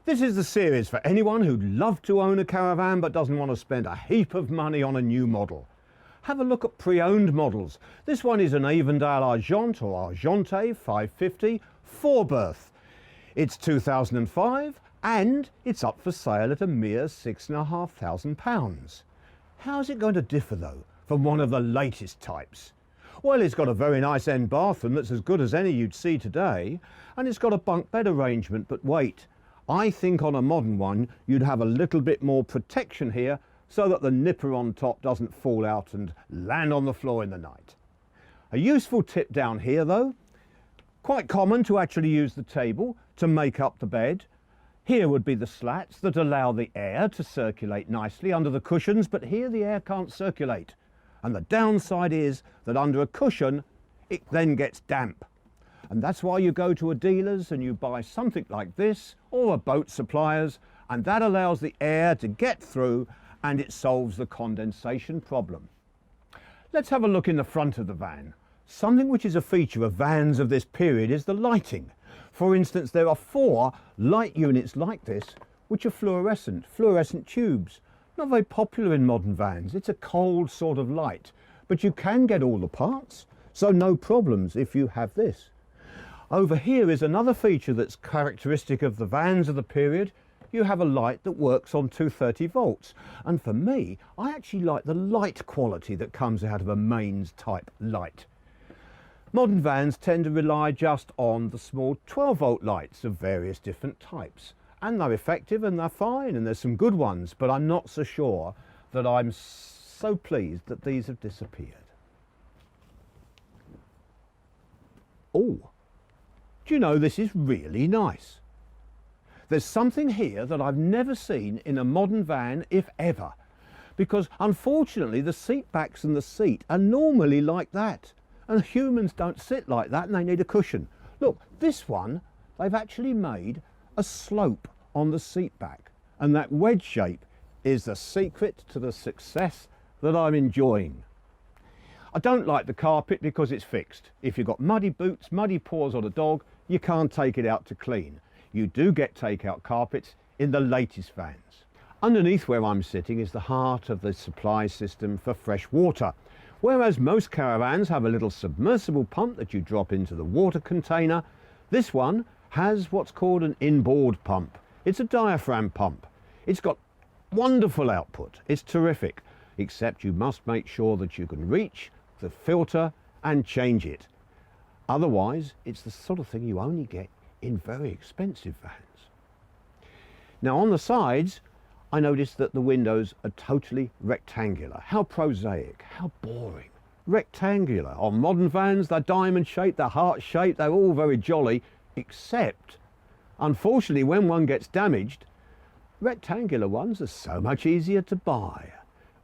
This is the series for anyone who'd love to own a caravan but doesn't want to spend a heap of money on a new model. Have a look at pre-owned models. This one is an Avondale Argente or Argente 550 4-berth. It's 2005 and it's up for sale at a mere £6,500. How's it going to differ though from one of the latest types? Well, it's got a very nice end bathroom that's as good as any you'd see today, and it's got a bunk bed arrangement, but wait, I think on a modern one you'd have a little bit more protection here so that the nipper on top doesn't fall out and land on the floor in the night. A useful tip down here though, quite common to actually use the table to make up the bed. Here would be the slats that allow the air to circulate nicely under the cushions, but here the air can't circulate. And the downside is that under a cushion it then gets damp. And that's why you go to a dealer's and you buy something like this or a boat supplier's, and that allows the air to get through and it solves the condensation problem. Let's have a look in the front of the van. Something which is a feature of vans of this period is the lighting. For instance, there are 4 light units like this which are fluorescent tubes. Not very popular in modern vans. It's a cold sort of light, but you can get all the parts, so no problems if you have this. Over here is another feature that's characteristic of the vans of the period. You have a light that works on 230 volts, and for me, I actually like the light quality that comes out of a mains type light. Modern vans tend to rely just on the small 12-volt lights of various different types, and they're effective and they're fine, and there's some good ones, but I'm not so sure that I'm so pleased that these have disappeared. Oh, do you know, this is really nice. There's something here that I've never seen in a modern van, if ever, because unfortunately the seat backs and the seat are normally like that, and humans don't sit like that and they need a cushion. Look, this one, they've actually made a slope on the seat back, and that wedge shape is the secret to the success that I'm enjoying. I don't like the carpet because it's fixed. If you've got muddy boots, muddy paws on a dog, you can't take it out to clean. You do get take-out carpets in the latest vans. Underneath where I'm sitting is the heart of the supply system for fresh water. Whereas most caravans have a little submersible pump that you drop into the water container, this one has what's called an inboard pump. It's a diaphragm pump. It's got wonderful output. It's terrific, except you must make sure that you can reach the filter and change it. Otherwise, it's the sort of thing you only get in very expensive vans. Now on the sides, I noticed that the windows are totally rectangular. How prosaic, how boring. Rectangular. On modern vans, they're diamond shaped, they're heart shaped, they're all very jolly, except, unfortunately, when one gets damaged, rectangular ones are so much easier to buy.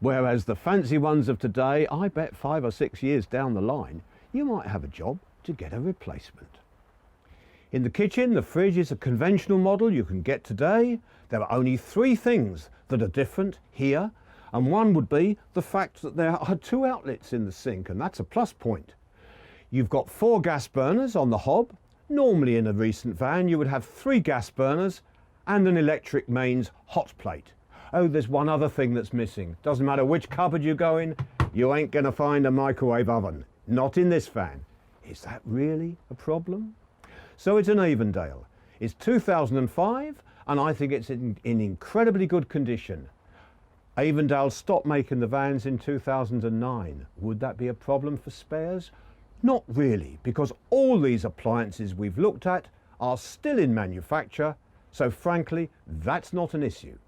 Whereas the fancy ones of today, I bet 5 or 6 years down the line, you might have a job to get a replacement. In the kitchen, the fridge is a conventional model you can get today. There are only 3 things that are different here, and one would be the fact that there are 2 outlets in the sink, and that's a plus point. You've got 4 gas burners on the hob. Normally in a recent van you would have 3 gas burners and an electric mains hot plate. Oh, there's one other thing that's missing. Doesn't matter which cupboard you go in, you ain't gonna find a microwave oven. Not in this van. Is that really a problem? So it's an Avondale. It's 2005 and I think it's in incredibly good condition. Avondale stopped making the vans in 2009. Would that be a problem for spares? Not really, because all these appliances we've looked at are still in manufacture, so frankly, that's not an issue.